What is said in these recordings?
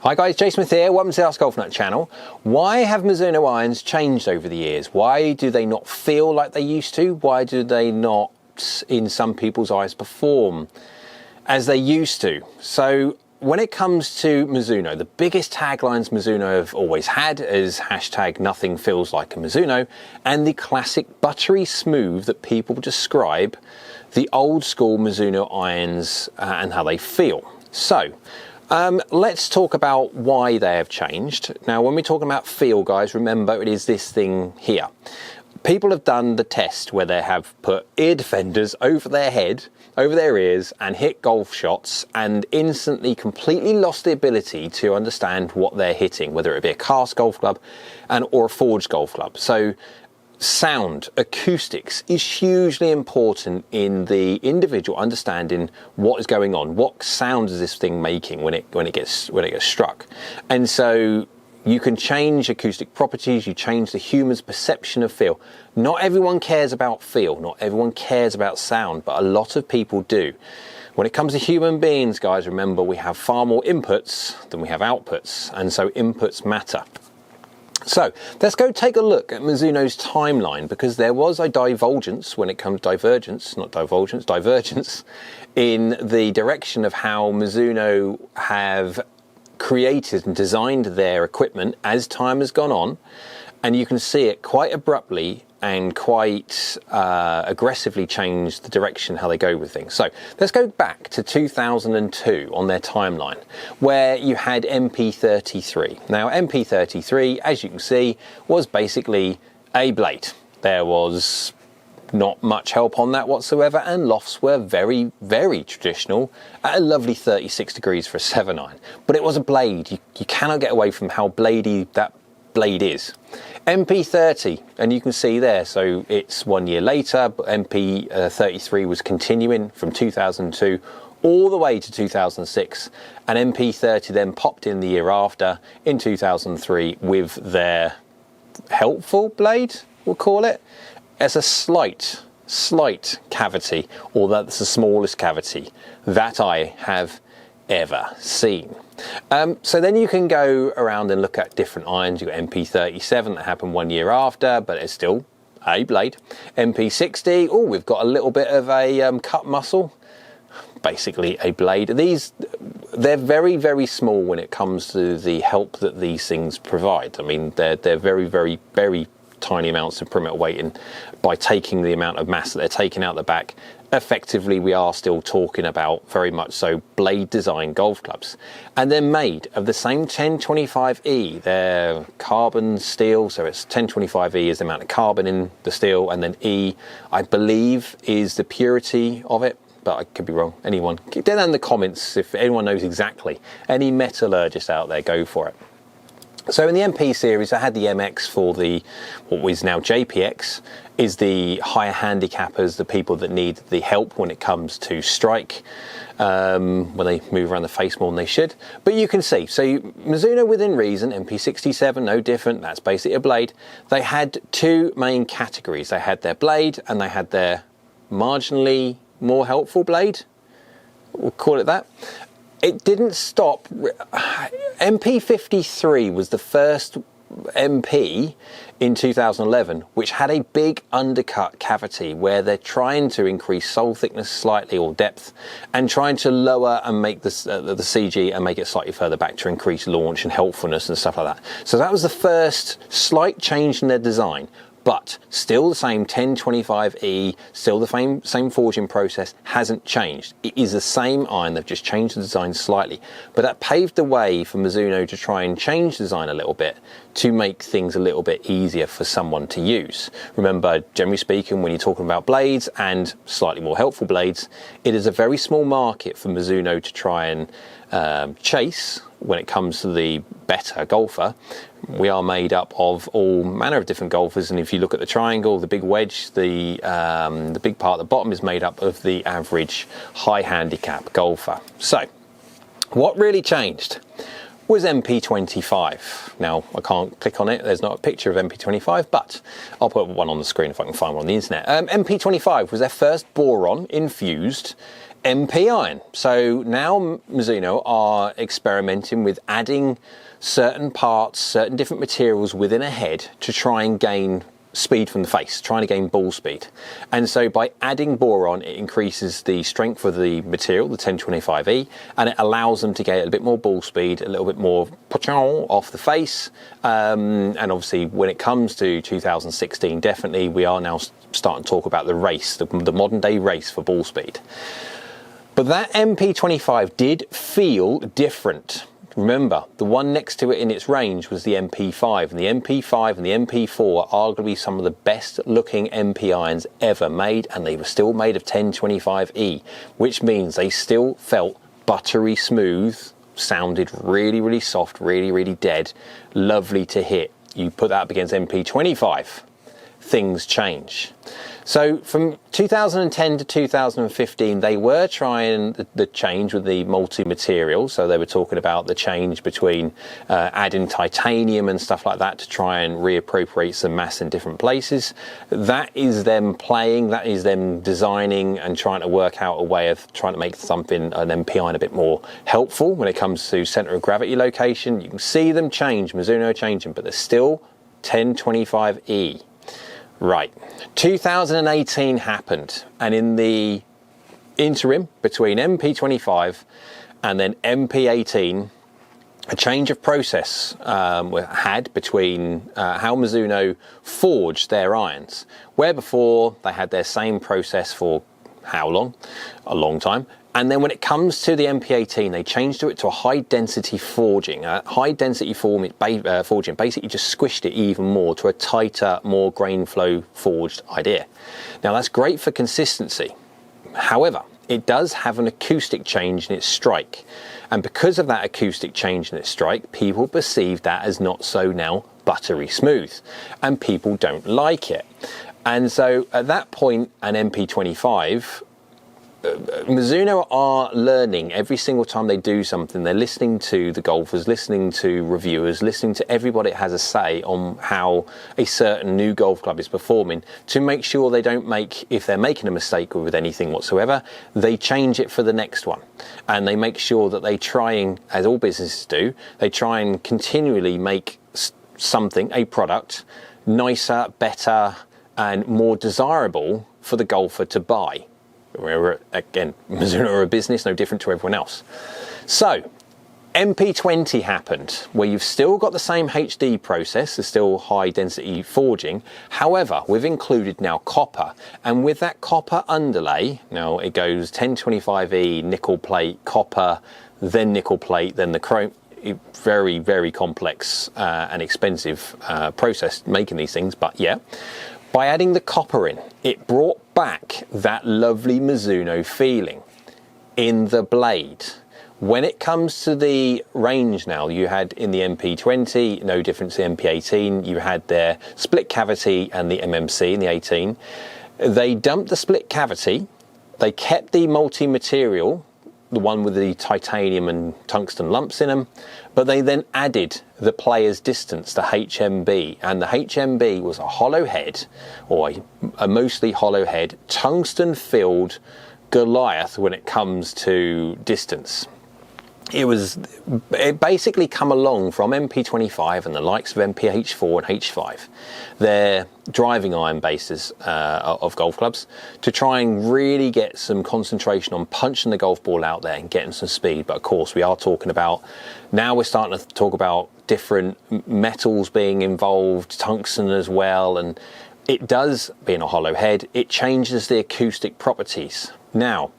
Hi guys, Jay Smith here, welcome to the AskGolfNut channel. Why have Mizuno irons changed over the years? Why do they not feel like they used to? Why do they not, in some people's eyes, perform as they used to? So when it comes to Mizuno, the biggest taglines Mizuno have always had is hashtag nothing feels like a Mizuno, and the classic buttery smooth that people describe the old school Mizuno irons and how they feel. So let's talk about why they have changed. Now, when we're talking about feel, guys, remember it is this thing here. People have done the test where they have put ear defenders over their head, over their ears, and hit golf shots and instantly completely lost the ability to understand what they're hitting, whether it be a cast golf club or a forged golf club. So sound, acoustics is hugely important in the individual understanding what is going on. What sound is this thing making when it gets struck? And so you can change acoustic properties, you change the human's perception of feel. Not everyone cares about feel, not everyone cares about sound, but a lot of people do. When it comes to human beings, guys, remember we have far more inputs than we have outputs, and so inputs matter. So let's go take a look at Mizuno's timeline, because there was a divergence in the direction of how Mizuno have created and designed their equipment as time has gone on, and you can see it quite abruptly and quite aggressively change the direction how they go with things. So let's go back to 2002 on their timeline, where you had MP33. Now MP33, as you can see, was basically a blade. There was not much help on that whatsoever, and lofts were very, very traditional at a lovely 36 degrees for a 7-iron. But it was a blade. You cannot get away from how bladey that blade is. MP30, and you can see there, so it's 1 year later, but MP33 was continuing from 2002 all the way to 2006, and MP30 then popped in the year after in 2003 with their helpful blade, we'll call it, as a slight cavity, or that's the smallest cavity that I have ever seen. So then you can go around and look at different irons. You've got MP37 that happened 1 year after, but it's still a blade. MP60, oh, we've got a little bit of a cut muscle, basically a blade. They're very, very small when it comes to the help that these things provide. I mean, they're very, very, very tiny amounts of perimeter weight, and by taking the amount of mass that they're taking out the back, effectively we are still talking about very much so blade design golf clubs. And they're made of the same 1025E. They're carbon steel, so it's 1025E is the amount of carbon in the steel, and then E, I believe, is the purity of it, but I could be wrong. Anyone, get down in the comments if anyone knows exactly. Any metallurgists out there, go for it. So in the MP series, I had the MX for what is now JPX, is the higher handicappers, the people that need the help when it comes to strike, when they move around the face more than they should. But you can see, so Mizuno within reason, MP67, no different, that's basically a blade. They had two main categories. They had their blade and they had their marginally more helpful blade, we'll call it that. It didn't stop. MP53 was the first MP in 2011 which had a big undercut cavity where they're trying to increase sole thickness slightly, or depth, and trying to lower and make the CG and make it slightly further back to increase launch and helpfulness and stuff like that. So that was the first slight change in their design. But still the same 1025E, still the same forging process, hasn't changed. It is the same iron, they've just changed the design slightly. But that paved the way for Mizuno to try and change the design a little bit to make things a little bit easier for someone to use. Remember, generally speaking, when you're talking about blades and slightly more helpful blades, it is a very small market for Mizuno to try and chase when it comes to the better golfer. We are made up of all manner of different golfers, and if you look at the triangle, the big wedge, the big part at the bottom is made up of the average high handicap golfer. So what really changed was MP25. Now, I can't click on it, there's not a picture of MP25, but I'll put one on the screen if I can find one on the internet. MP25 was their first boron infused MP iron. So now Mizuno are experimenting with adding certain parts, certain different materials within a head to try and gain speed from the face, trying to gain ball speed. And so by adding boron, it increases the strength of the material, the 1025E, and it allows them to get a bit more ball speed, a little bit more off the face. And obviously when it comes to 2016, definitely we are now starting to talk about the race, the modern day race for ball speed. But that MP25 did feel different. Remember, the one next to it in its range was the MP5, and the MP5 and the MP4 are arguably some of the best looking MP irons ever made, and they were still made of 1025E, which means they still felt buttery smooth, sounded really, really soft, really, really dead, lovely to hit. You put that up against MP25, things change. So from 2010 to 2015, they were trying the change with the multi-material. So they were talking about the change between adding titanium and stuff like that to try and reappropriate some mass in different places. That is them playing, that is them designing and trying to work out a way of trying to make something, an MP iron, a bit more helpful when it comes to center of gravity location. You can see them change, Mizuno changing, but they're still 1025E. Right, 2018 happened, and in the interim between MP25 and then MP18, a change of process had between how Mizuno forged their irons, where before they had their same process for how long? A long time. And then when it comes to the MP18, they changed it to a high-density forging. High-density forging basically just squished it even more to a tighter, more grain flow forged idea. Now that's great for consistency. However, it does have an acoustic change in its strike. And because of that acoustic change in its strike, people perceive that as not so now buttery smooth. And people don't like it. And so at that point, an MP25, Mizuno are learning every single time they do something. They're listening to the golfers, listening to reviewers, listening to everybody that has a say on how a certain new golf club is performing to make sure they don't make, if they're making a mistake with anything whatsoever, they change it for the next one. And they make sure that they try and, as all businesses do, they try and continually make something, a product, nicer, better, and more desirable for the golfer to buy. Again, Mizuno are a business no different to everyone else. So MP20 happened, where you've still got the same HD process, there's still high density forging. However, we've included now copper, and with that copper underlay, now it goes 1025E, nickel plate, copper, then nickel plate, then the chrome. Very, very complex and expensive process making these things, but yeah. By adding the copper in, it brought back that lovely Mizuno feeling in the blade. When it comes to the range now, you had in the MP20, no difference in MP18, you had their split cavity and the MMC in the 18. They dumped the split cavity, they kept the multi-material, the one with the titanium and tungsten lumps in them, but they then added the player's distance, the HMB, and the HMB was a hollow head, or a mostly hollow head, tungsten-filled Goliath when it comes to distance. It basically come along from MP25 and the likes of MPH4 and H5, their driving iron bases of golf clubs, to try and really get some concentration on punching the golf ball out there and getting some speed. But of course we are talking about, now we're starting to talk about different metals being involved, tungsten as well, and it does, being a hollow head, it changes the acoustic properties. Now,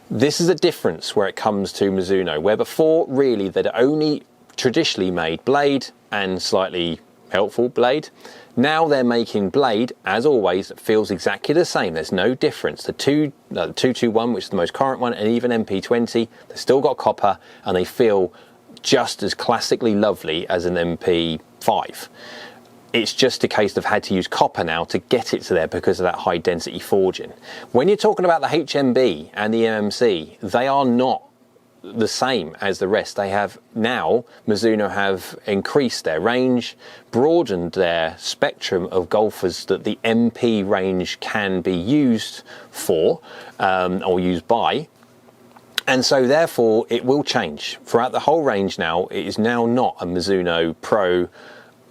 this is a difference where it comes to Mizuno, where before really they'd only traditionally made blade and slightly helpful blade. Now they're making blade, as always, that feels exactly the same. There's no difference. The 221, which is the most current one, and even MP20, they've still got copper and they feel just as classically lovely as an MP5. It's just a case they've had to use copper now to get it to there because of that high density forging. When you're talking about the HMB and the MMC, they are not the same as the rest. They have now, Mizuno have increased their range, broadened their spectrum of golfers that the MP range can be used for, or used by. And so therefore it will change throughout the whole range. Now it is now not a Mizuno Pro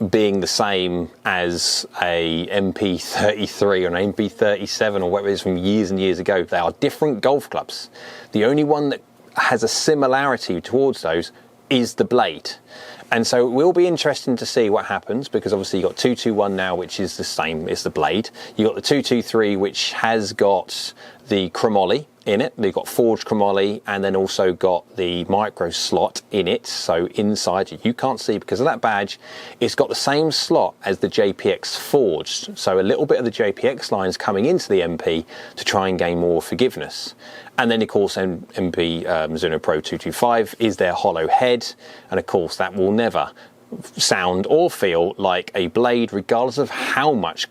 being the same as a MP33 or an MP37 or whatever it is from years and years ago. They are different golf clubs. The only one that has a similarity towards those is the blade. And so it will be interesting to see what happens, because obviously you've got 221 now, which is the same as the blade. You've got the 223, which has got the chromoly in it. They've got forged chromoly, and then also got the micro slot in it. So inside, you can't see because of that badge, it's got the same slot as the JPX forged. So a little bit of the JPX lines coming into the MP to try and gain more forgiveness. And then of course MP Mizuno Pro 225 is their hollow head, and of course that will never sound or feel like a blade, regardless of how much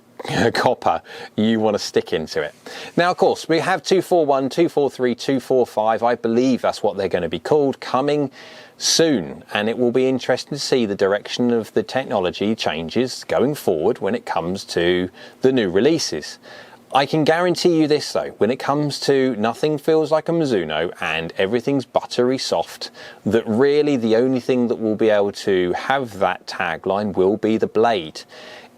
copper you want to stick into it. Now of course we have 241, 243, 245, I believe that's what they're going to be called, coming soon, and it will be interesting to see the direction of the technology changes going forward when it comes to the new releases. I can guarantee you this though, when it comes to nothing feels like a Mizuno and everything's buttery soft, that really the only thing that will be able to have that tagline will be the blade.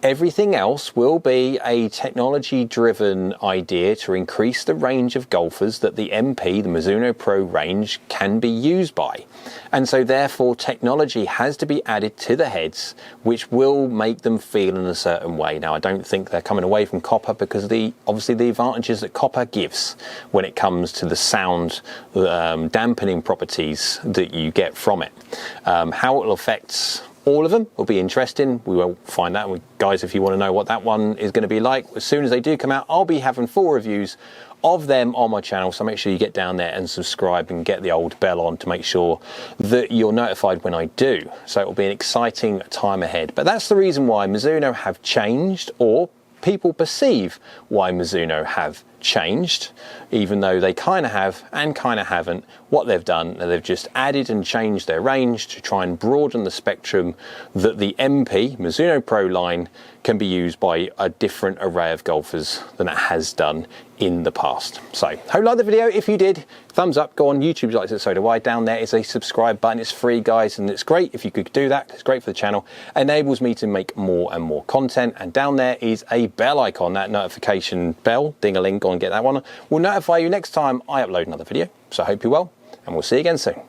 Everything else will be a technology-driven idea to increase the range of golfers that the MP, the Mizuno Pro range, can be used by. And so therefore technology has to be added to the heads, which will make them feel in a certain way. Now I don't think they're coming away from copper because of obviously the advantages that copper gives when it comes to the sound dampening properties that you get from it. How it will affect all of them will be interesting. We will find out. Guys, if you want to know what that one is going to be like, as soon as they do come out, I'll be having full reviews of them on my channel, so make sure you get down there and subscribe and get the old bell on to make sure that you're notified when I do. So it will be an exciting time ahead. But that's the reason why Mizuno have changed, or people perceive why Mizuno have changed, even though they kind of have and kind of haven't. What they've done, they've just added and changed their range to try and broaden the spectrum that the MP Mizuno Pro line can be used by a different array of golfers than it has done in the past. So hope you liked the video. If you did, thumbs up. Go on YouTube, likes it, so do I. Down there is a subscribe button. It's free, guys, and it's great if you could do that. It's great for the channel. It enables me to make more and more content. And down there is a bell icon, that notification bell, ding-a-ling, go and get that one, will notify you next time I upload another video. So I hope you're well, and we'll see you again soon.